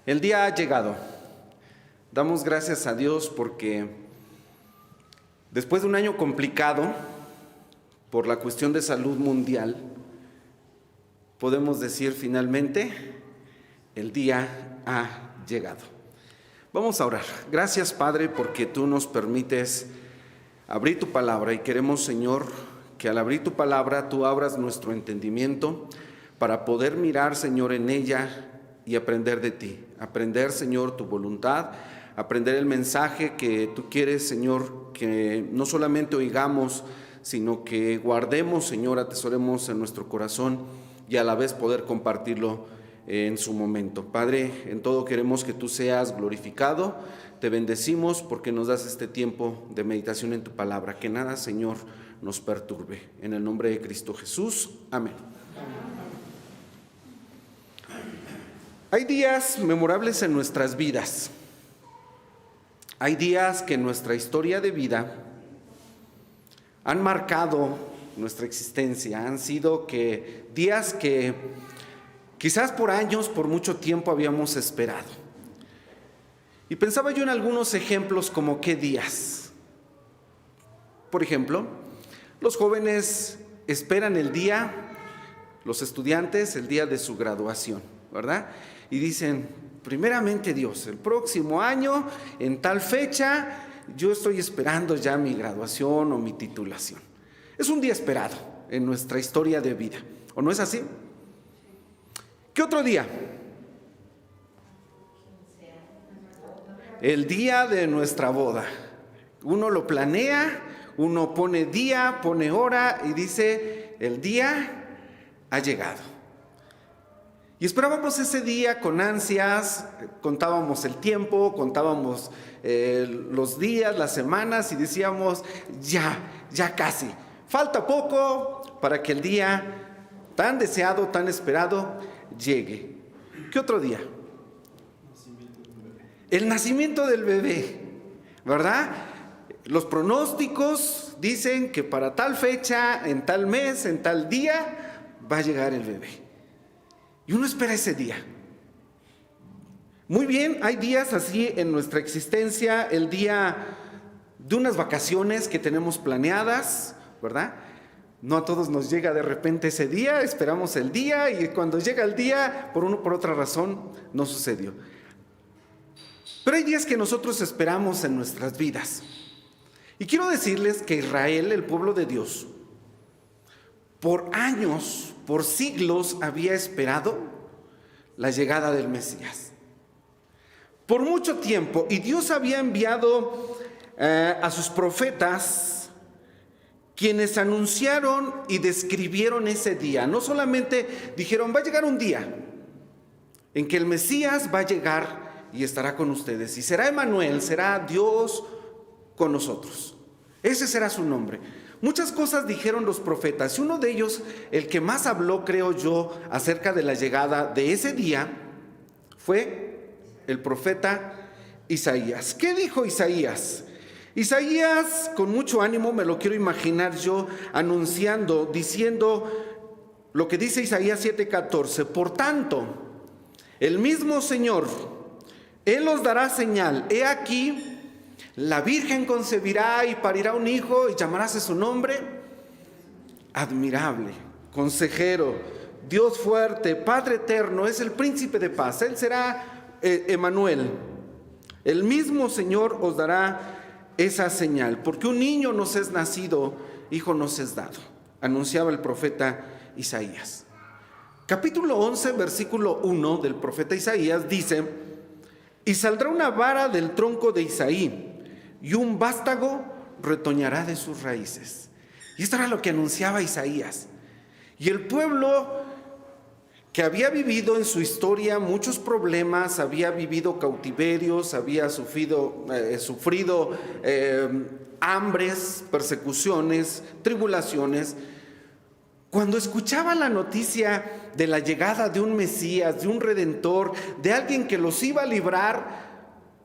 El día ha llegado. Damos gracias a Dios porque después de un año complicado por la cuestión de salud mundial, podemos decir finalmente, el día ha llegado. Vamos a orar. Gracias, Padre, porque tú nos permites abrir tu palabra y queremos, Señor, que al abrir tu palabra tú abras nuestro entendimiento para poder mirar, Señor, en ella y aprender de ti. Aprender, Señor, tu voluntad, aprender el mensaje que tú quieres, Señor, que no solamente oigamos, sino que guardemos, Señor, atesoremos en nuestro corazón y a la vez poder compartirlo en su momento. Padre, en todo queremos que tú seas glorificado. Te bendecimos porque nos das este tiempo de meditación en tu palabra. Que nada, Señor, nos perturbe. En el nombre de Cristo Jesús. Amén. Hay días memorables en nuestras vidas. Hay días que en nuestra historia de vida han marcado nuestra existencia. Han sido días que quizás por años, por mucho tiempo habíamos esperado. Y pensaba yo en algunos ejemplos como qué días. Por ejemplo, los jóvenes esperan el día, los estudiantes, el día de su graduación, ¿verdad? Y dicen, primeramente Dios, el próximo año, en tal fecha, yo estoy esperando ya mi graduación o mi titulación. Es un día esperado en nuestra historia de vida, ¿o no es así? ¿Qué otro día? El día de nuestra boda. Uno lo planea, uno pone día, pone hora y dice, el día ha llegado. Y esperábamos ese día con ansias, contábamos el tiempo, contábamos los días, las semanas y decíamos, ya casi. Falta poco para que el día tan deseado, tan esperado, llegue. ¿Qué otro día? El nacimiento del bebé, ¿verdad? Los pronósticos dicen que para tal fecha, en tal mes, en tal día, va a llegar el bebé. Y uno espera ese día. Muy bien, hay días así en nuestra existencia, el día de unas vacaciones que tenemos planeadas, ¿verdad? No a todos nos llega de repente ese día, esperamos el día y cuando llega el día, por otra razón, no sucedió. Pero hay días que nosotros esperamos en nuestras vidas. Y quiero decirles que Israel, el pueblo de Dios, por años, por siglos había esperado la llegada del Mesías. Por mucho tiempo, y Dios había enviado a sus profetas, quienes anunciaron y describieron ese día. No solamente dijeron, va a llegar un día en que el Mesías va a llegar y estará con ustedes. Y será Emmanuel, será Dios con nosotros. Ese será su nombre. Muchas cosas dijeron los profetas. Y uno de ellos, el que más habló, creo yo, acerca de la llegada de ese día, fue el profeta Isaías. ¿Qué dijo Isaías? Isaías, con mucho ánimo, me lo quiero imaginar yo, anunciando, diciendo lo que dice Isaías 7:14. Por tanto, el mismo Señor, Él os dará señal. He aquí, la Virgen concebirá y parirá un hijo y llamarás su nombre Admirable, Consejero, Dios fuerte, Padre eterno, es el Príncipe de paz. Él será Emmanuel. El mismo Señor os dará esa señal, porque un niño nos es nacido, hijo nos es dado, anunciaba el profeta Isaías. Capítulo 11, versículo 1 del profeta Isaías dice, y saldrá una vara del tronco de Isaí, y un vástago retoñará de sus raíces. Y esto era lo que anunciaba Isaías. Y el pueblo que había vivido en su historia muchos problemas, había vivido cautiverios, había sufrido hambres, persecuciones, tribulaciones, cuando escuchaba la noticia de la llegada de un Mesías, de un Redentor, de alguien que los iba a librar,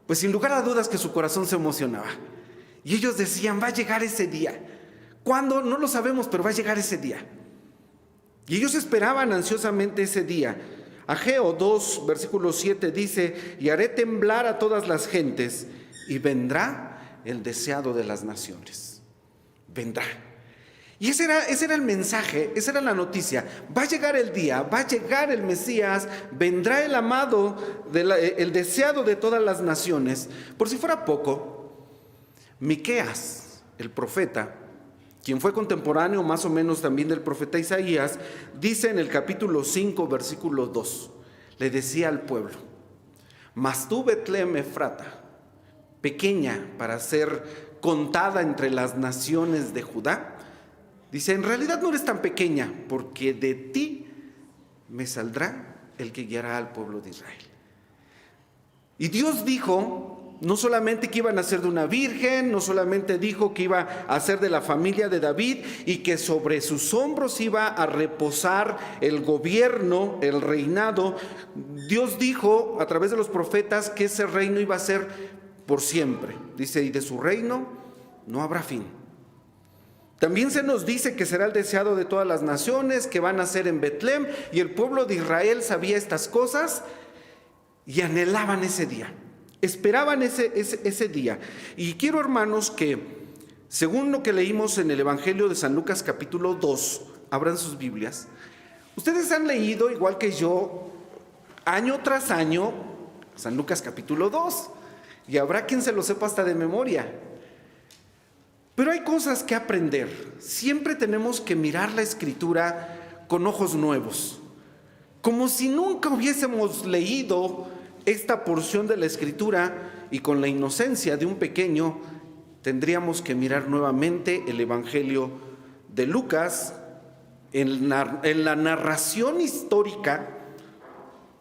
pues sin lugar a dudas que su corazón se emocionaba. Y ellos decían, va a llegar ese día. ¿Cuándo? No lo sabemos, pero va a llegar ese día. Y ellos esperaban ansiosamente ese día. Ageo 2, versículo 7 dice: y haré temblar a todas las gentes, y vendrá el deseado de las naciones. Vendrá. Y ese era el mensaje, esa era la noticia. Va a llegar el día, va a llegar el Mesías, vendrá el amado, el deseado de todas las naciones. Por si fuera poco, Miqueas, el profeta, quien fue contemporáneo más o menos también del profeta Isaías, dice en el capítulo 5, versículo 2, le decía al pueblo: mas tú, Betlem Efrata, pequeña para ser contada entre las naciones de Judá, dice, en realidad no eres tan pequeña, porque de ti me saldrá el que guiará al pueblo de Israel. Y Dios dijo no solamente que iba a nacer de una virgen, no solamente dijo que iba a ser de la familia de David y que sobre sus hombros iba a reposar el gobierno, el reinado. Dios dijo a través de los profetas que ese reino iba a ser por siempre. Dice, y de su reino no habrá fin. También se nos dice que será el deseado de todas las naciones, que van a ser en Betlem, y el pueblo de Israel sabía estas cosas y anhelaban ese día, esperaban ese día. Y quiero, hermanos, que según lo que leímos en el Evangelio de San Lucas capítulo 2, abran sus Biblias, ustedes han leído, igual que yo, año tras año, San Lucas capítulo 2, y habrá quien se lo sepa hasta de memoria. Pero hay cosas que aprender. Siempre tenemos que mirar la Escritura con ojos nuevos, como si nunca hubiésemos leído esta porción de la Escritura, y con la inocencia de un pequeño tendríamos que mirar nuevamente el Evangelio de Lucas en la narración histórica,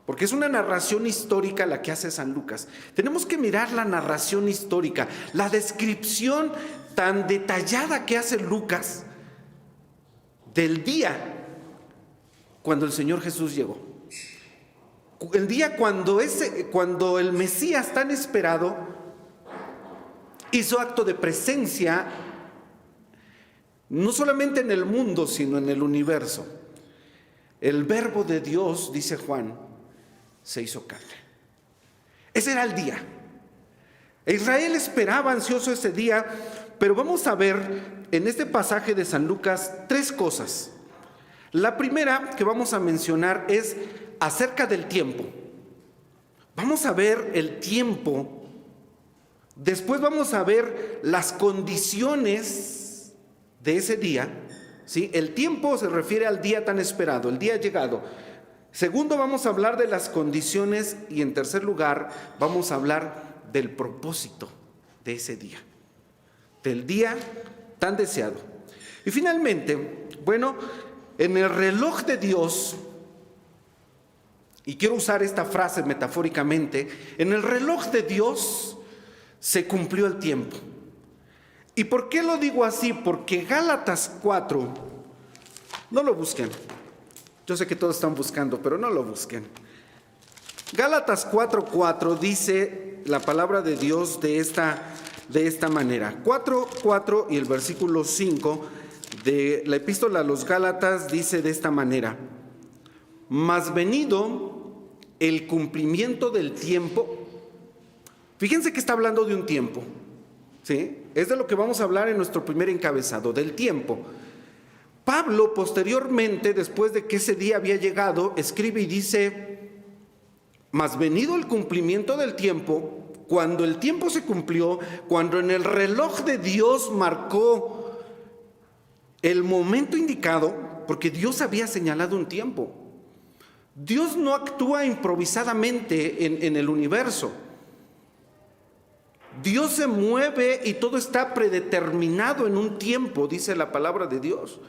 porque es una narración histórica la que hace San Lucas. Tenemos que mirar la narración histórica, la descripción tan detallada que hace Lucas del día cuando el Señor Jesús llegó. El día cuando el Mesías tan esperado hizo acto de presencia, no solamente en el mundo, sino en el universo. El Verbo de Dios, dice Juan, se hizo carne. Ese era el día. Israel esperaba ansioso ese día, pero vamos a ver en este pasaje de San Lucas tres cosas. La primera que vamos a mencionar es acerca del tiempo. Vamos a ver el tiempo. Después vamos a ver las condiciones de ese día, ¿sí? El tiempo se refiere al día tan esperado, el día llegado. Segundo, vamos a hablar de las condiciones, y en tercer lugar vamos a hablar del propósito de ese día, del día tan deseado. Y finalmente, bueno, en el reloj de Dios, y quiero usar esta frase metafóricamente, en el reloj de Dios se cumplió el tiempo. ¿Y por qué lo digo así? Porque Gálatas 4, no lo busquen, yo sé que todos están buscando, pero no lo busquen. Gálatas 4:4 dice la palabra de Dios de esta manera. 4:4 y el versículo 5 de la epístola a los Gálatas dice de esta manera: mas venido el cumplimiento del tiempo. Fíjense que está hablando de un tiempo, ¿sí? Es de lo que vamos a hablar en nuestro primer encabezado, del tiempo. Pablo, posteriormente, después de que ese día había llegado, escribe y dice: mas venido el cumplimiento del tiempo, cuando el tiempo se cumplió, cuando en el reloj de Dios marcó el momento indicado, porque Dios había señalado un tiempo. Dios no actúa improvisadamente en el universo. Dios se mueve y todo está predeterminado en un tiempo, dice la palabra de Dios.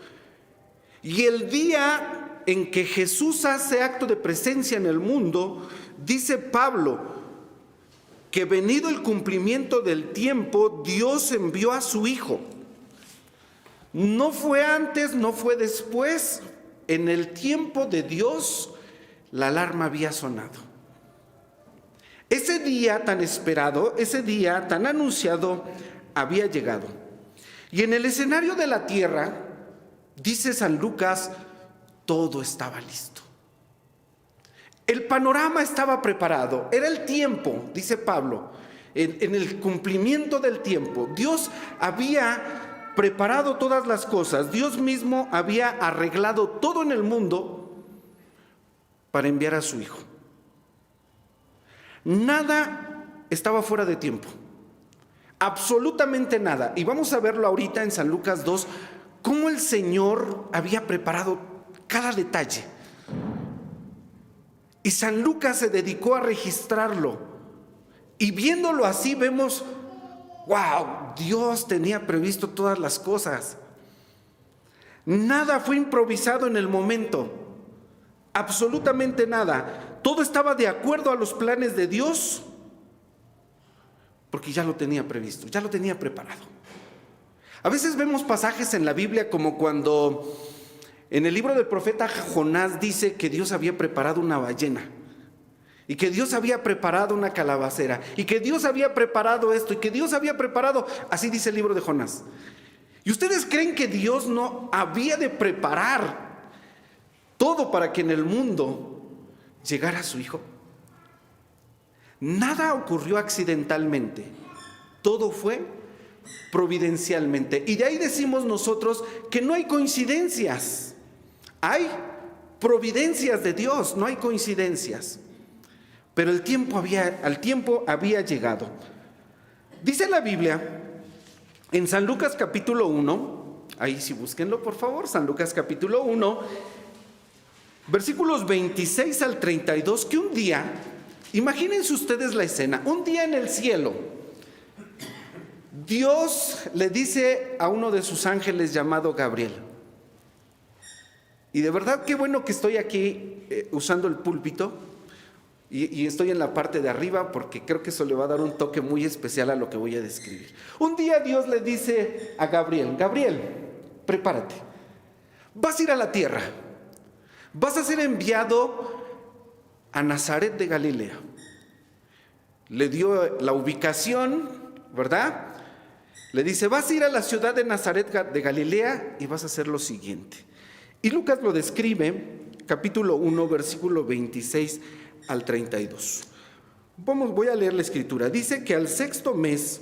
Y el día en que Jesús hace acto de presencia en el mundo, dice Pablo, que venido el cumplimiento del tiempo, Dios envió a su Hijo. No fue antes, no fue después. En el tiempo de Dios, la alarma había sonado. Ese día tan esperado, ese día tan anunciado, había llegado. Y en el escenario de la tierra, dice San Lucas, todo estaba listo. El panorama estaba preparado, era el tiempo, dice Pablo, en el cumplimiento del tiempo. Dios había preparado todas las cosas, Dios mismo había arreglado todo en el mundo para enviar a su Hijo. Nada estaba fuera de tiempo, absolutamente nada. Y vamos a verlo ahorita en San Lucas 2, cómo el Señor había preparado cada detalle. Y San Lucas se dedicó a registrarlo. Y viéndolo así vemos, wow, Dios tenía previsto todas las cosas. Nada fue improvisado en el momento, absolutamente nada. Todo estaba de acuerdo a los planes de Dios, porque ya lo tenía previsto, ya lo tenía preparado. A veces vemos pasajes en la Biblia como cuando en el libro del profeta Jonás dice que Dios había preparado una ballena, y que Dios había preparado una calabacera, y que Dios había preparado esto, y que Dios había preparado, así dice el libro de Jonás. ¿Y ustedes creen que Dios no había de preparar todo para que en el mundo llegara su Hijo? Nada ocurrió accidentalmente, todo fue providencialmente. Y de ahí decimos nosotros que no hay coincidencias, hay providencias de Dios, no hay coincidencias. Pero al tiempo había llegado. Dice la Biblia en San Lucas capítulo 1, ahí sí búsquenlo por favor, San Lucas capítulo 1, versículos 26 al 32, que un día, imagínense ustedes la escena, un día en el cielo, Dios le dice a uno de sus ángeles llamado Gabriel, y de verdad qué bueno que estoy aquí usando el púlpito, y estoy en la parte de arriba porque creo que eso le va a dar un toque muy especial a lo que voy a describir. Un día Dios le dice a Gabriel, Gabriel, prepárate, vas a ir a la tierra, vas a ser enviado a Nazaret de Galilea. Le dio la ubicación, ¿verdad? Le dice, vas a ir a la ciudad de Nazaret de Galilea y vas a hacer lo siguiente. Y Lucas lo describe, capítulo 1, versículo 26 al 32. Voy a leer la escritura. Dice que al 6º mes,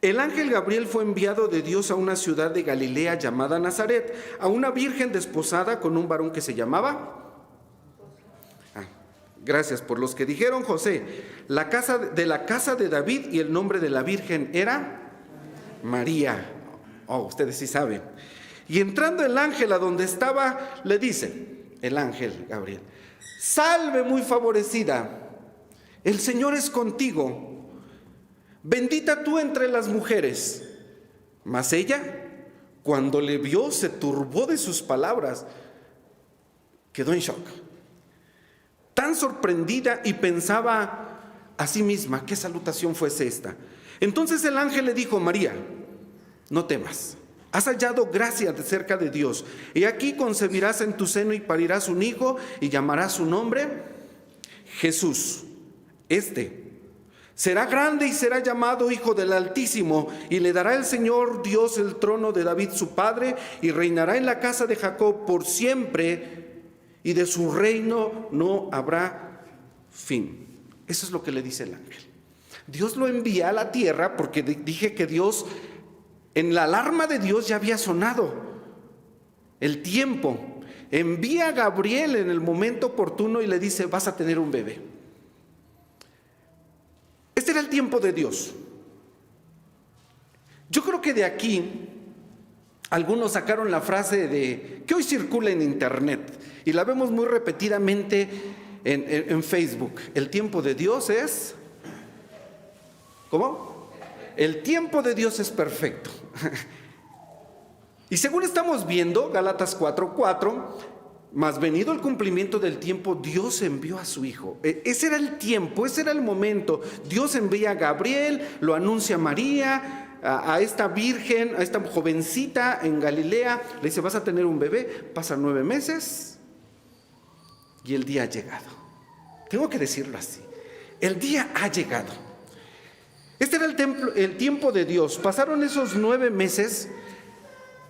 el ángel Gabriel fue enviado de Dios a una ciudad de Galilea llamada Nazaret, a una virgen desposada con un varón que se llamaba... gracias por los que dijeron José, la casa de David, y el nombre de la virgen era María. Oh, ustedes sí saben. Y entrando el ángel a donde estaba, le dice, el ángel Gabriel, salve muy favorecida, el Señor es contigo, bendita tú entre las mujeres. Mas ella, cuando le vio, se turbó de sus palabras, quedó en shock, tan sorprendida, y pensaba a sí misma, ¿qué salutación fuese esta? Entonces el ángel le dijo, María, no temas, has hallado gracia de cerca de Dios. Y aquí concebirás en tu seno y parirás un hijo y llamarás su nombre Jesús. Será grande y será llamado Hijo del Altísimo, y le dará el Señor Dios el trono de David su padre, y reinará en la casa de Jacob por siempre, y de su reino no habrá fin. Eso es lo que le dice el ángel. Dios lo envía a la tierra porque dije que Dios, en la alarma de Dios ya había sonado el tiempo. Envía a Gabriel en el momento oportuno y le dice, vas a tener un bebé. Este era el tiempo de Dios. Yo creo que de aquí algunos sacaron la frase que hoy circula en internet y la vemos muy repetidamente en Facebook. El tiempo de Dios es... ¿Cómo? El tiempo de Dios es perfecto. Y según estamos viendo, Gálatas 4:4, mas venido el cumplimiento del tiempo, Dios envió a su Hijo. Ese era el tiempo, ese era el momento. Dios envía a Gabriel, lo anuncia a María, a esta virgen, a esta jovencita en Galilea. Le dice, vas a tener un bebé. Pasan 9 meses y el día ha llegado. Tengo que decirlo así. El día ha llegado. Este era el tiempo de Dios. Pasaron esos 9 meses,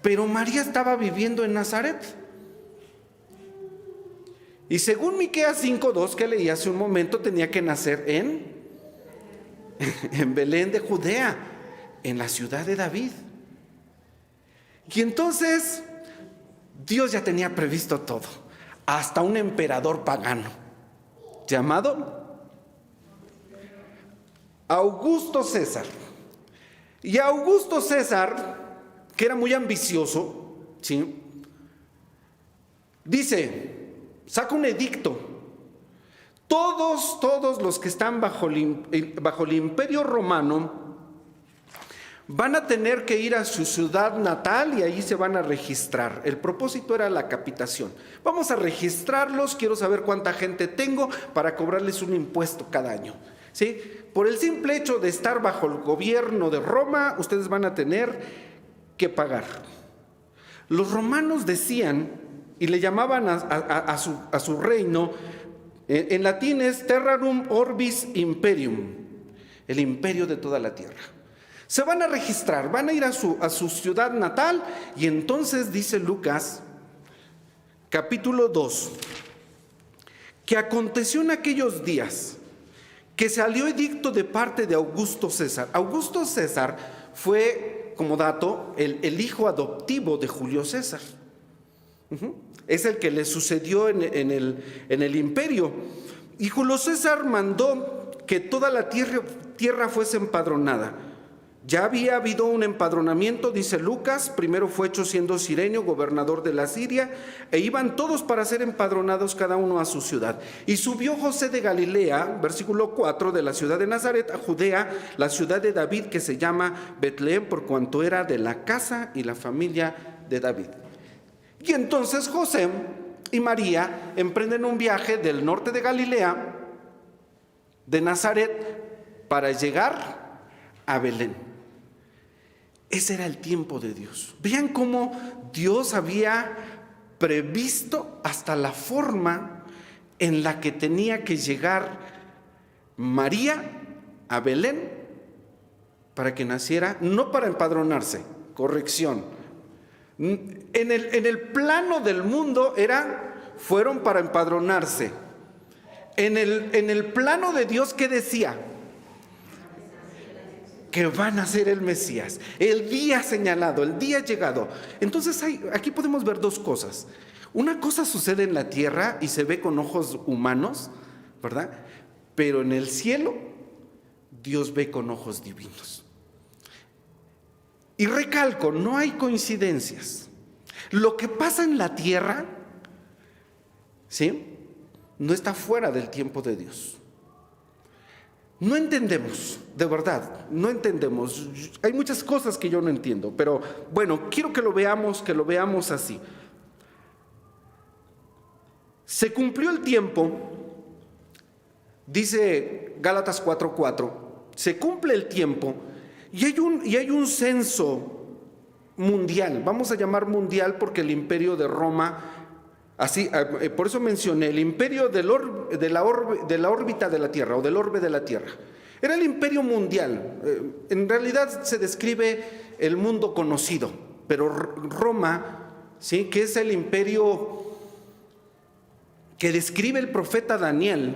pero María estaba viviendo en Nazaret. Y según Miqueas 5:2 que leí hace un momento, tenía que nacer en Belén de Judea, en la ciudad de David. Y entonces Dios ya tenía previsto todo, hasta un emperador pagano llamado Augusto César. Y Augusto César, que era muy ambicioso, ¿sí?, saca un edicto. Todos los que están bajo el imperio romano van a tener que ir a su ciudad natal y ahí se van a registrar. El propósito era la capitación. Vamos a registrarlos, quiero saber cuánta gente tengo para cobrarles un impuesto cada año, ¿sí? Por el simple hecho de estar bajo el gobierno de Roma, ustedes van a tener que pagar. Los romanos decían, y le llamaban a su reino, en latín es Terrarum Orbis Imperium, el imperio de toda la tierra. Se van a registrar, van a ir a su ciudad natal, y entonces dice Lucas, capítulo 2, que aconteció en aquellos días que salió edicto de parte de Augusto César. Augusto César fue, como dato, el hijo adoptivo de Julio César. Es el que le sucedió en el imperio. Y Julio César mandó que toda la tierra fuese empadronada. Ya había habido un empadronamiento, dice Lucas. Primero fue hecho siendo Cirenio gobernador de la Siria, e iban todos para ser empadronados cada uno a su ciudad. Y subió José de Galilea, versículo 4, de la ciudad de Nazaret a Judea, la ciudad de David, que se llama Betlén, por cuanto era de la casa y la familia de David. Y entonces José y María emprenden un viaje del norte de Galilea, de Nazaret, para llegar a Belén. Ese era el tiempo de Dios. Vean cómo Dios había previsto hasta la forma en la que tenía que llegar María a Belén para que naciera, no para empadronarse, corrección. En el plano del mundo fueron para empadronarse. En el plano de Dios, ¿qué decía? Que van a ser el Mesías, el día señalado, el día llegado. Entonces aquí podemos ver dos cosas. Una cosa sucede en la tierra y se ve con ojos humanos, ¿verdad? Pero en el cielo Dios ve con ojos divinos. Y recalco, no hay coincidencias. Lo que pasa en la tierra, ¿sí?, no está fuera del tiempo de Dios. No entendemos, de verdad, no entendemos. Hay muchas cosas que yo no entiendo, pero bueno, quiero que lo veamos así. Se cumplió el tiempo, dice Gálatas 4:4, se cumple el tiempo y hay un censo mundial. Vamos a llamar mundial porque el imperio de Roma, así, por eso mencioné el imperio de la órbita de la Tierra, o del orbe de la Tierra. Era el imperio mundial. En realidad se describe el mundo conocido, pero Roma, ¿sí?, que es el imperio que describe el profeta Daniel.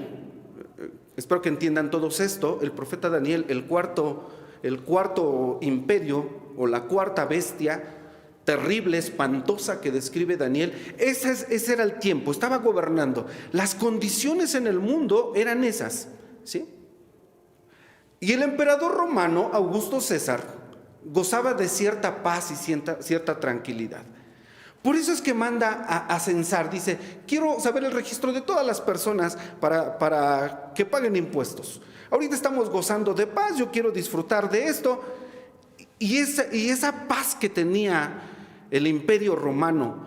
Espero que entiendan todos esto. El profeta Daniel, el cuarto imperio, o la cuarta bestia terrible, espantosa, que describe Daniel. Ese era el tiempo, estaba gobernando. Las condiciones en el mundo eran esas, ¿sí? Y el emperador romano, Augusto César, gozaba de cierta paz y cierta tranquilidad. Por eso es que manda a censar. Dice, quiero saber el registro de todas las personas para que paguen impuestos. Ahorita estamos gozando de paz, yo quiero disfrutar de esto. Y esa paz que tenía el imperio romano,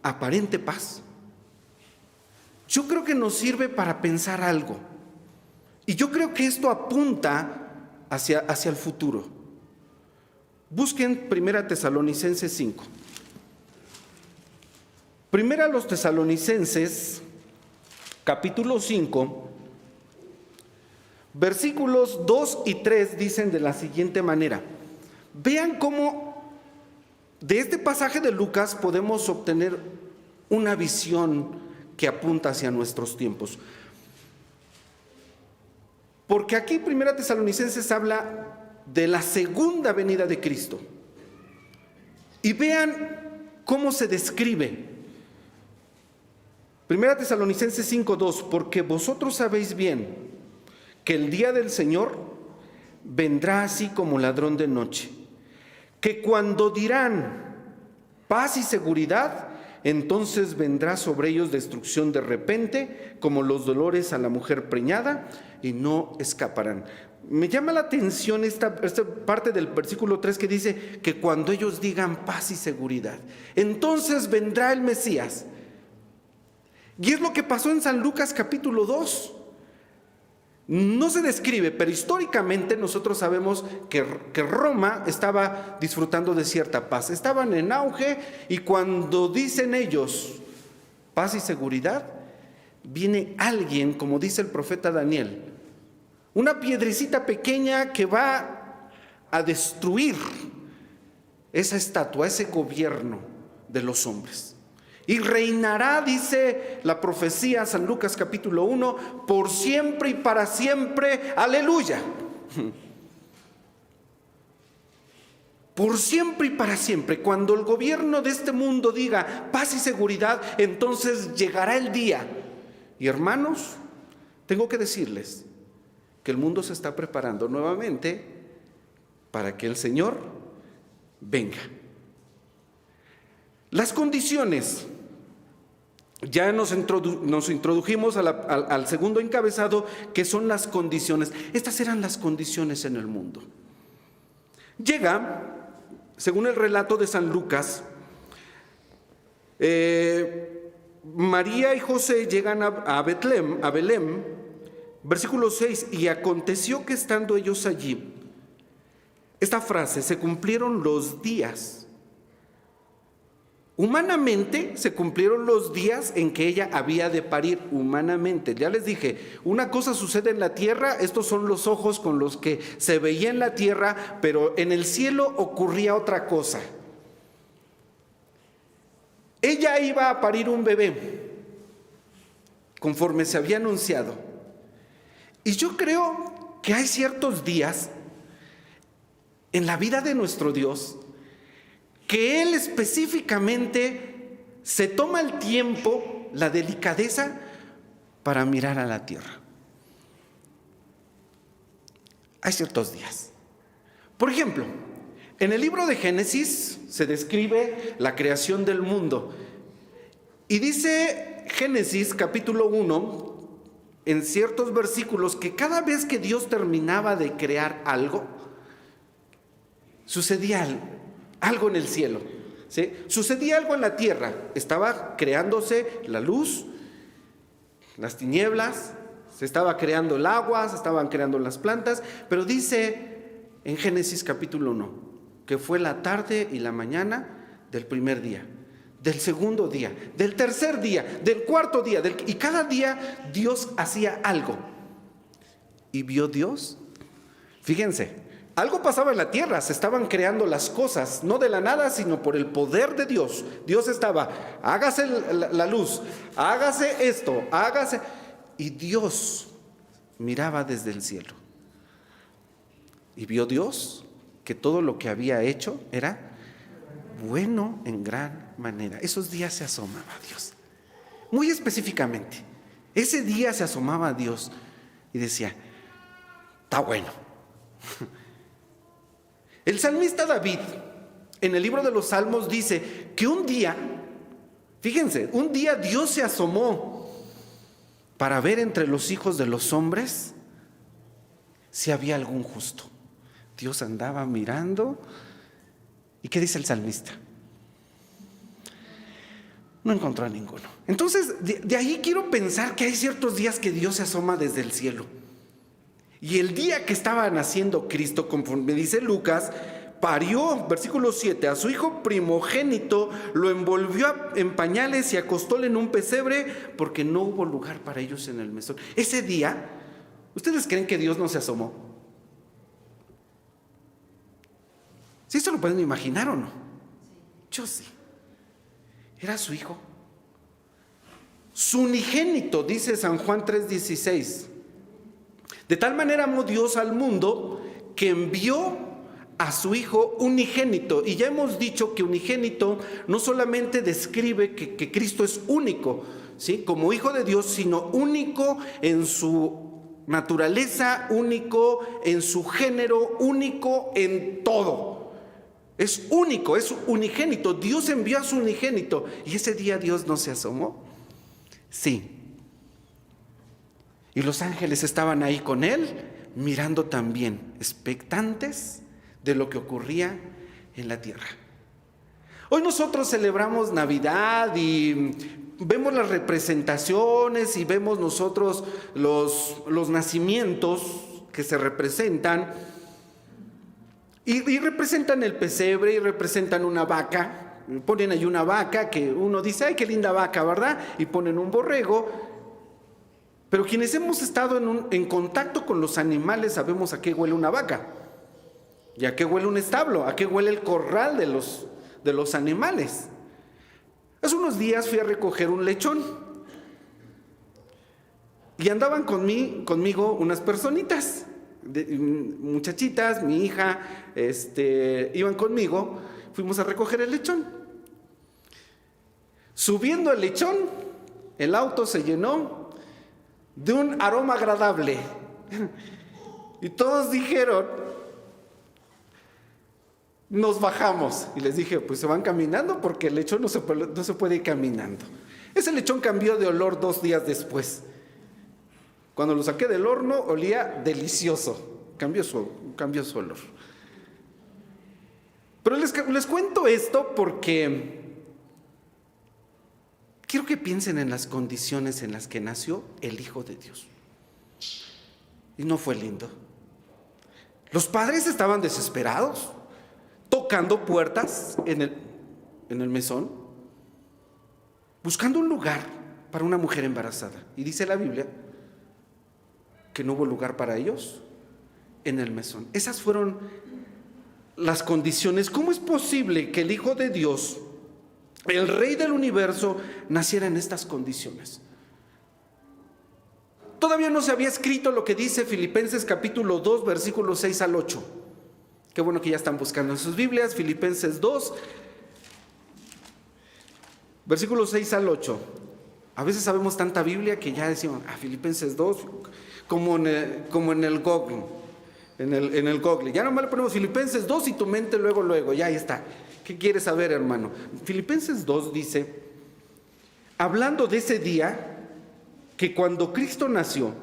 aparente paz, yo creo que nos sirve para pensar algo. Y yo creo que esto apunta hacia el futuro. Busquen 1 Tesalonicenses 5. Primera a los Tesalonicenses, capítulo 5, versículos 2 y 3 dicen de la siguiente manera. Vean cómo de este pasaje de Lucas podemos obtener una visión que apunta hacia nuestros tiempos. Porque aquí Primera Tesalonicenses habla de la segunda venida de Cristo. Y vean cómo se describe. Primera Tesalonicenses 5:2, porque vosotros sabéis bien que el día del Señor vendrá así como ladrón de noche, que cuando dirán paz y seguridad, entonces vendrá sobre ellos destrucción de repente, como los dolores a la mujer preñada, y no escaparán. Me llama la atención esta parte del versículo 3 que dice que cuando ellos digan paz y seguridad, entonces vendrá el Mesías. Y es lo que pasó en San Lucas capítulo 2. No se describe, pero históricamente nosotros sabemos que Roma estaba disfrutando de cierta paz. Estaban en auge y cuando dicen ellos paz y seguridad, viene alguien, como dice el profeta Daniel, una piedrecita pequeña que va a destruir esa estatua, ese gobierno de los hombres. Y reinará, dice la profecía, San Lucas capítulo 1, por siempre y para siempre, aleluya. Por siempre y para siempre. Cuando el gobierno de este mundo diga paz y seguridad, entonces llegará el día. Y hermanos, tengo que decirles que el mundo se está preparando nuevamente para que el Señor venga. Las condiciones. Ya nos introdujimos al segundo encabezado, que son las condiciones. Estas eran las condiciones en el mundo. Llega, según el relato de San Lucas, María y José llegan a Belén, versículo 6, y aconteció que estando ellos allí, esta frase, se cumplieron los días. Humanamente se cumplieron los días en que ella había de parir, humanamente. Ya les dije, una cosa sucede en la tierra, estos son los ojos con los que se veía en la tierra, pero en el cielo ocurría otra cosa. Ella iba a parir un bebé, conforme se había anunciado. Y yo creo que hay ciertos días en la vida de nuestro Dios que Él específicamente se toma el tiempo, la delicadeza, para mirar a la tierra. Hay ciertos días. Por ejemplo, en el libro de Génesis se describe la creación del mundo. Y dice Génesis capítulo 1, en ciertos versículos, que cada vez que Dios terminaba de crear algo, sucedía algo en el cielo, ¿sí? Sucedía algo en la tierra. Estaba creándose la luz, las tinieblas, se estaba creando el agua, se estaban creando las plantas, pero dice en Génesis capítulo 1 que fue la tarde y la mañana del primer día, del segundo día, del tercer día, del cuarto día, y cada día Dios hacía algo. Y vio Dios, fíjense, algo pasaba en la tierra, se estaban creando las cosas, no de la nada, sino por el poder de Dios. Dios estaba, hágase la luz, hágase esto, hágase. Y Dios miraba desde el cielo. Y vio Dios que todo lo que había hecho era bueno en gran manera. Esos días se asomaba a Dios. Muy específicamente, ese día se asomaba a Dios y decía, está bueno. El salmista David, en el libro de los Salmos, dice que un día, fíjense, un día Dios se asomó para ver entre los hijos de los hombres si había algún justo. Dios andaba mirando. ¿Y qué dice el salmista? No encontró a ninguno. Entonces, de ahí quiero pensar que hay ciertos días que Dios se asoma desde el cielo. Y el día que estaba naciendo Cristo, conforme dice Lucas, parió, versículo 7, a su hijo primogénito, lo envolvió en pañales y acostóle en un pesebre, porque no hubo lugar para ellos en el mesón. Ese día, ¿ustedes creen que Dios no se asomó? ¿Sí se lo pueden imaginar o no? Yo sí. Era su hijo. Su unigénito, dice San Juan 3:16. De tal manera amó Dios al mundo que envió a su Hijo unigénito. Y ya hemos dicho que unigénito no solamente describe que Cristo es único, ¿sí?, como Hijo de Dios, sino único en su naturaleza, único en su género, único en todo. Es único, es unigénito. Dios envió a su unigénito. ¿Y ese día Dios no se asomó? Sí. Y los ángeles estaban ahí con él, mirando también, expectantes de lo que ocurría en la tierra. Hoy nosotros celebramos Navidad y vemos las representaciones y vemos nosotros los nacimientos que se representan y representan el pesebre y representan una vaca. Ponen ahí una vaca que uno dice, ¡ay, qué linda vaca!, ¿verdad? Y ponen un borrego. Pero quienes hemos estado en contacto con los animales sabemos a qué huele una vaca y a qué huele un establo, a qué huele el corral de los animales. Hace unos días fui a recoger un lechón y andaban conmigo unas personitas, muchachitas, mi hija, iban conmigo, fuimos a recoger el lechón. Subiendo el lechón, el auto se llenó de un aroma agradable. Y todos dijeron, nos bajamos. Y les dije, pues se van caminando porque el lechón no se puede ir caminando. Ese lechón cambió de olor 2 días después. Cuando lo saqué del horno olía delicioso. Cambió su olor. Pero les cuento esto porque quiero que piensen en las condiciones en las que nació el Hijo de Dios. Y no fue lindo. Los padres estaban desesperados, tocando puertas en el mesón, buscando un lugar para una mujer embarazada. Y dice la Biblia que no hubo lugar para ellos en el mesón. Esas fueron las condiciones. ¿Cómo es posible que el Hijo de Dios, el Rey del universo, naciera en estas condiciones? Todavía no se había escrito lo que dice Filipenses capítulo 2, versículos 6 al 8. Qué bueno que ya están buscando en sus Biblias. Filipenses 2, versículos 6 al 8. A veces sabemos tanta Biblia que ya decimos, Filipenses 2, como en el Google. En el Google. Ya nomás le ponemos Filipenses 2 y tu mente luego, ya ahí está. ¿Qué quieres saber, hermano? Filipenses 2 dice, hablando de ese día, que cuando Cristo nació,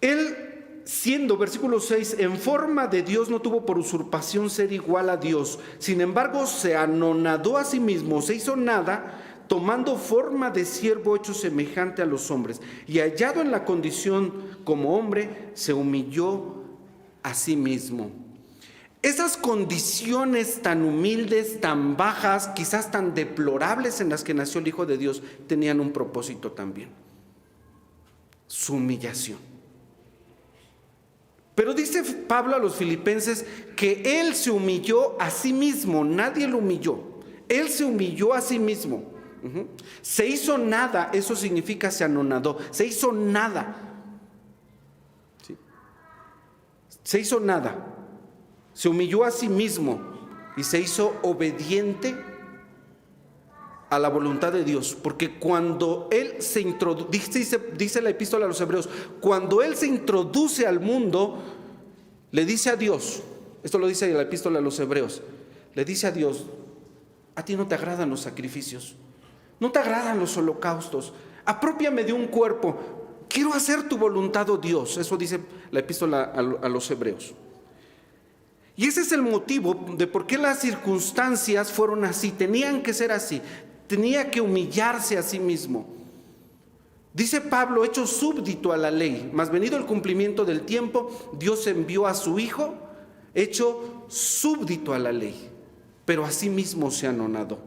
Él siendo, versículo 6, en forma de Dios, no tuvo por usurpación ser igual a Dios. Sin embargo, se anonadó a sí mismo, se hizo nada, tomando forma de siervo hecho semejante a los hombres. Y hallado en la condición como hombre, se humilló a sí mismo. Esas condiciones tan humildes, tan bajas, quizás tan deplorables en las que nació el Hijo de Dios, tenían un propósito también: su humillación. Pero dice Pablo a los filipenses que Él se humilló a sí mismo, nadie lo humilló. Él se humilló a sí mismo. Se hizo nada, eso significa se anonadó, se hizo nada. ¿Sí? Se hizo nada. Se humilló a sí mismo y se hizo obediente a la voluntad de Dios. Porque cuando Él se introduce, dice la epístola a los Hebreos, cuando Él se introduce al mundo, le dice a Dios, esto lo dice la epístola a los Hebreos, le dice a Dios, a ti no te agradan los sacrificios, no te agradan los holocaustos, aprópiame de un cuerpo, quiero hacer tu voluntad, oh Dios. Eso dice la epístola a los Hebreos. Y ese es el motivo de por qué las circunstancias fueron así, tenían que ser así, tenía que humillarse a sí mismo. Dice Pablo, hecho súbdito a la ley, mas venido el cumplimiento del tiempo, Dios envió a su Hijo, hecho súbdito a la ley, pero a sí mismo se anonadó.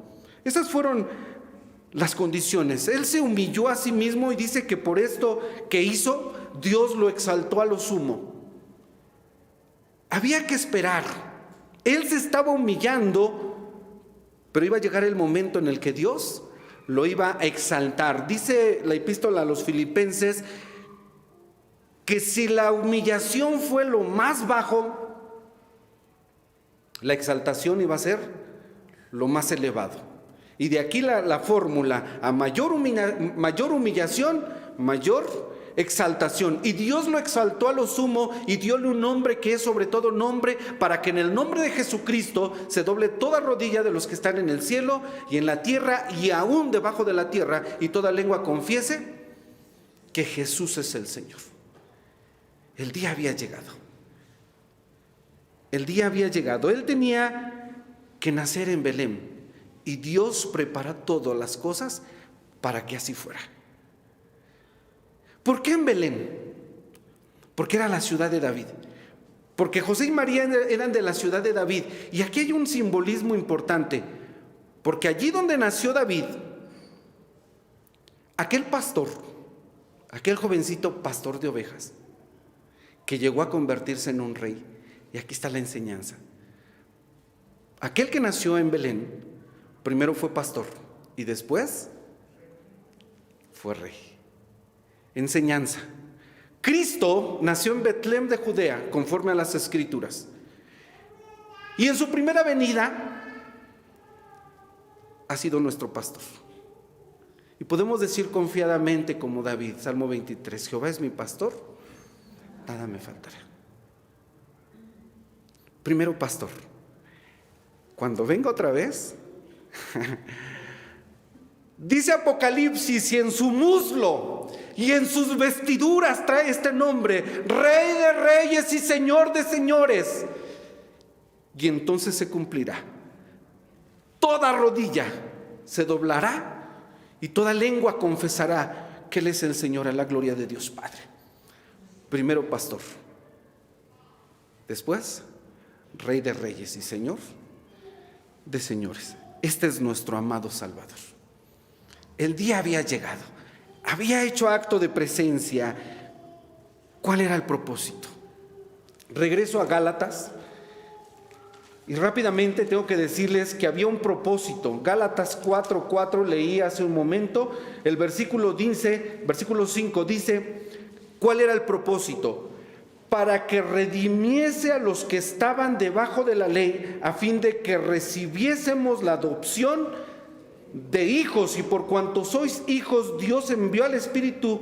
Esas fueron las condiciones. Él se humilló a sí mismo y dice que por esto que hizo, Dios lo exaltó a lo sumo. Había que esperar. Él se estaba humillando, pero iba a llegar el momento en el que Dios lo iba a exaltar. Dice la epístola a los Filipenses que si la humillación fue lo más bajo, la exaltación iba a ser lo más elevado. Y de aquí la fórmula: a mayor humillación, mayor exaltación. Y Dios lo exaltó a lo sumo y dióle un nombre que es sobre todo nombre, para que en el nombre de Jesucristo se doble toda rodilla de los que están en el cielo y en la tierra y aún debajo de la tierra, y toda lengua confiese que Jesús es el Señor. El día había llegado. El día había llegado. Él tenía que nacer en Belén, y Dios prepara todas las cosas para que así fuera. ¿Por qué en Belén? Porque era la ciudad de David. Porque José y María eran de la ciudad de David. Y aquí hay un simbolismo importante. Porque allí donde nació David, aquel pastor, aquel jovencito pastor de ovejas, que llegó a convertirse en un rey. Y aquí está la enseñanza. Aquel que nació en Belén, primero fue pastor y después fue rey. Enseñanza. Cristo nació en Betlem de Judea, conforme a las Escrituras. Y en su primera venida ha sido nuestro pastor. Y podemos decir confiadamente como David, Salmo 23, Jehová es mi pastor, nada me faltará. Primero pastor. Cuando venga otra vez, dice Apocalipsis, y en su muslo y en sus vestiduras trae este nombre: Rey de reyes y Señor de señores. Y entonces se cumplirá. Toda rodilla se doblará y toda lengua confesará que Él es el Señor, a la gloria de Dios Padre. Primero pastor, después Rey de reyes y Señor de señores. Este es nuestro amado Salvador. El día había llegado, había hecho acto de presencia. ¿Cuál era el propósito? Regreso a Gálatas y rápidamente tengo que decirles que había un propósito. Gálatas 4:4 leí hace un momento. El versículo 5 dice: ¿cuál era el propósito? Para que redimiese a los que estaban debajo de la ley, a fin de que recibiésemos la adopción de hijos. Y por cuanto sois hijos, Dios envió al Espíritu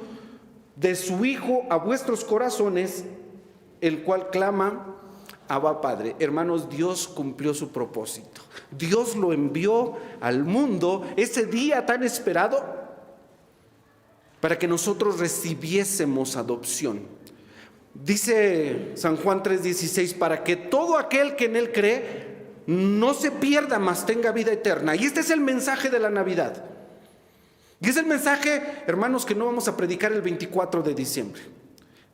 de su Hijo a vuestros corazones, el cual clama: Abba Padre. Hermanos, Dios cumplió su propósito. Dios lo envió al mundo ese día tan esperado para que nosotros recibiésemos adopción. Dice San Juan 3:16, para que todo aquel que en Él cree no se pierda, mas tenga vida eterna. Y este es el mensaje de la Navidad. Y es el mensaje, hermanos, que no vamos a predicar el 24 de diciembre.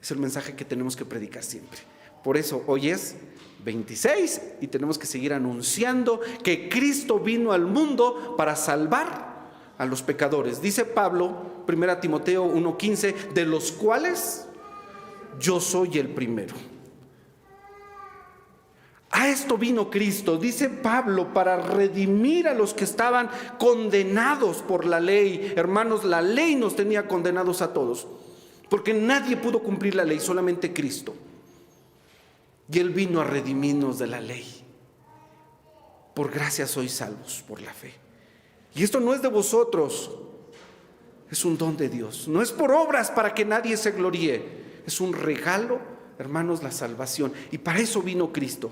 Es el mensaje que tenemos que predicar siempre. Por eso hoy es 26 y tenemos que seguir anunciando que Cristo vino al mundo para salvar a los pecadores. Dice Pablo, 1 Timoteo 1:15, de los cuales yo soy el primero. A esto vino Cristo, dice Pablo, para redimir a los que estaban condenados por la ley. Hermanos, la ley nos tenía condenados a todos, porque nadie pudo cumplir la ley, solamente Cristo. Y Él vino a redimirnos de la ley. Por gracia sois salvos por la fe. Y esto no es de vosotros, es un don de Dios. No es por obras para que nadie se gloríe. Es un regalo, hermanos, la salvación. Y para eso vino Cristo,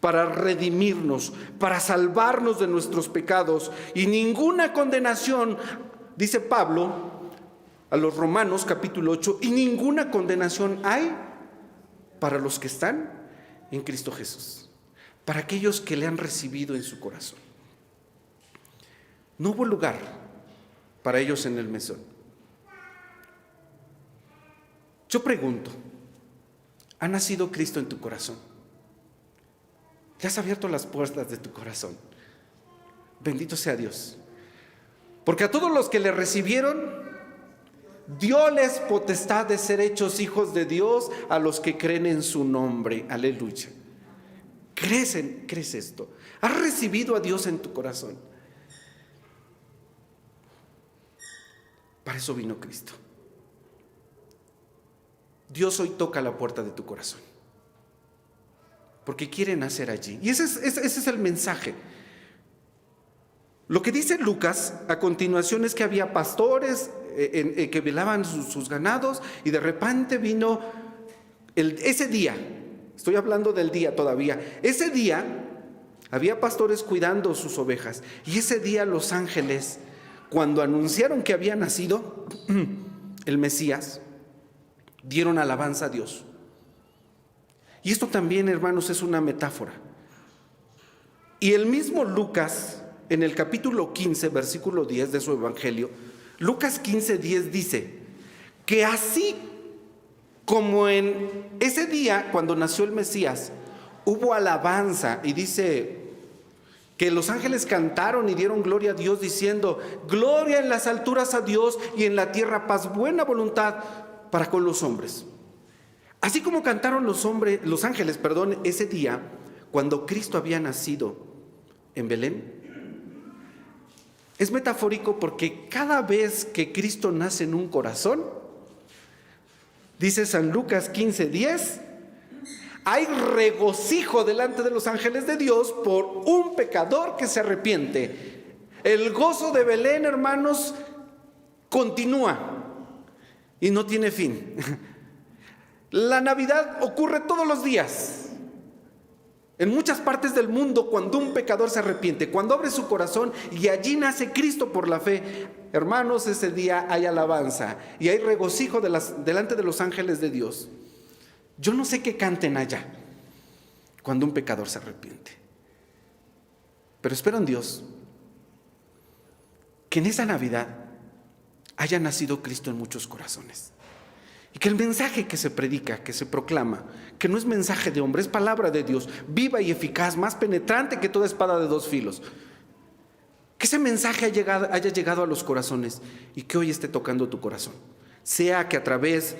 para redimirnos, para salvarnos de nuestros pecados. Y ninguna condenación, dice Pablo a los Romanos capítulo 8, y ninguna condenación hay para los que están en Cristo Jesús, para aquellos que le han recibido en su corazón. No hubo lugar para ellos en el mesón. Yo pregunto, ¿ha nacido Cristo en tu corazón? ¿Le has abierto las puertas de tu corazón? Bendito sea Dios. Porque a todos los que le recibieron, dióles potestad de ser hechos hijos de Dios, a los que creen en su nombre. Aleluya. ¿Crees esto? ¿Has recibido a Dios en tu corazón? Para eso vino Cristo. Dios hoy toca la puerta de tu corazón, porque quiere nacer allí. Y ese es el mensaje. Lo que dice Lucas a continuación es que había pastores que velaban sus ganados, y de repente vino ese día. Estoy hablando del día todavía. Ese día había pastores cuidando sus ovejas, y ese día los ángeles, cuando anunciaron que había nacido el Mesías, dieron alabanza a Dios. Y esto también, hermanos, es una metáfora. Y el mismo Lucas, en el capítulo 15, versículo 10 de su evangelio, Lucas 15:10 dice que así como en ese día cuando nació el Mesías hubo alabanza, y dice que los ángeles cantaron y dieron gloria a Dios diciendo: gloria en las alturas a Dios, y en la tierra paz, buena voluntad para con los hombres. Así como cantaron los ángeles, ese día cuando Cristo había nacido en Belén, es metafórico porque cada vez que Cristo nace en un corazón, dice San Lucas 15:10, hay regocijo delante de los ángeles de Dios por un pecador que se arrepiente. El gozo de Belén, hermanos, continúa y no tiene fin. La Navidad ocurre todos los días. En muchas partes del mundo, cuando un pecador se arrepiente, cuando abre su corazón y allí nace Cristo por la fe, hermanos, ese día hay alabanza y hay regocijo delante de los ángeles de Dios. Yo no sé qué canten allá cuando un pecador se arrepiente, pero espero en Dios que en esa Navidad haya nacido Cristo en muchos corazones. Y que el mensaje que se predica, que se proclama, que no es mensaje de hombre, es palabra de Dios, viva y eficaz, más penetrante que toda espada de dos filos. Que ese mensaje haya llegado a los corazones y que hoy esté tocando tu corazón. Sea que a través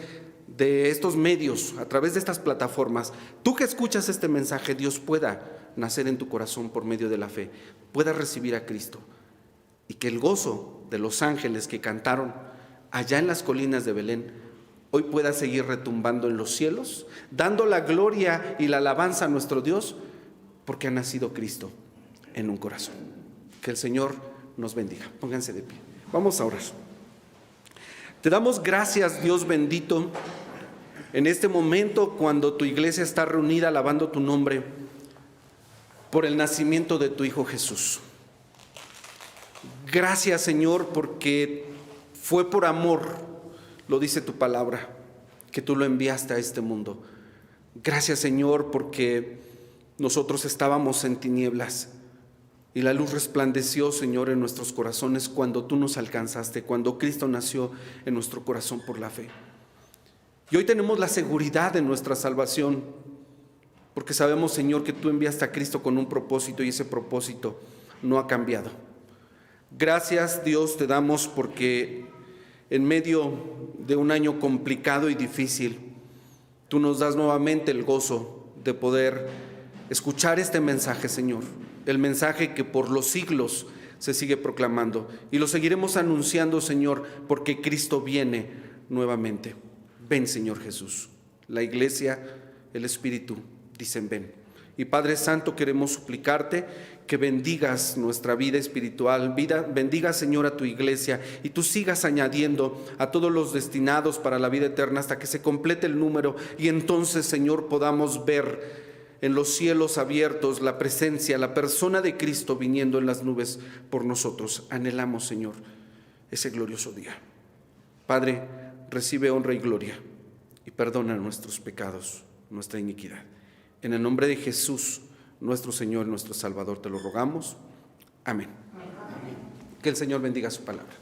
de estos medios, a través de estas plataformas, tú que escuchas este mensaje, Dios pueda nacer en tu corazón por medio de la fe, pueda recibir a Cristo. Y que el gozo de los ángeles que cantaron allá en las colinas de Belén hoy pueda seguir retumbando en los cielos, dando la gloria y la alabanza a nuestro Dios, porque ha nacido Cristo en un corazón. Que el Señor nos bendiga. Pónganse de pie. Vamos a orar. Te damos gracias, Dios bendito, en este momento cuando tu iglesia está reunida alabando tu nombre por el nacimiento de tu Hijo Jesús. Gracias, Señor, porque fue por amor, lo dice tu palabra, que tú lo enviaste a este mundo. Gracias, Señor, porque nosotros estábamos en tinieblas y la luz resplandeció, Señor, en nuestros corazones cuando tú nos alcanzaste, cuando Cristo nació en nuestro corazón por la fe. Y hoy tenemos la seguridad de nuestra salvación, porque sabemos, Señor, que tú enviaste a Cristo con un propósito y ese propósito no ha cambiado. Gracias, Dios, te damos porque en medio de un año complicado y difícil, tú nos das nuevamente el gozo de poder escuchar este mensaje, Señor, el mensaje que por los siglos se sigue proclamando y lo seguiremos anunciando, Señor, porque Cristo viene nuevamente. Ven, Señor Jesús. La iglesia, el Espíritu dicen ven. Y Padre Santo, queremos suplicarte que bendigas nuestra vida espiritual, bendiga, Señor, a tu iglesia y tú sigas añadiendo a todos los destinados para la vida eterna hasta que se complete el número y entonces, Señor, podamos ver en los cielos abiertos la presencia, la persona de Cristo viniendo en las nubes por nosotros. Anhelamos, Señor, ese glorioso día. Padre, recibe honra y gloria y perdona nuestros pecados, nuestra iniquidad. En el nombre de Jesús, nuestro Señor, nuestro Salvador, te lo rogamos. Amén. Que el Señor bendiga su palabra.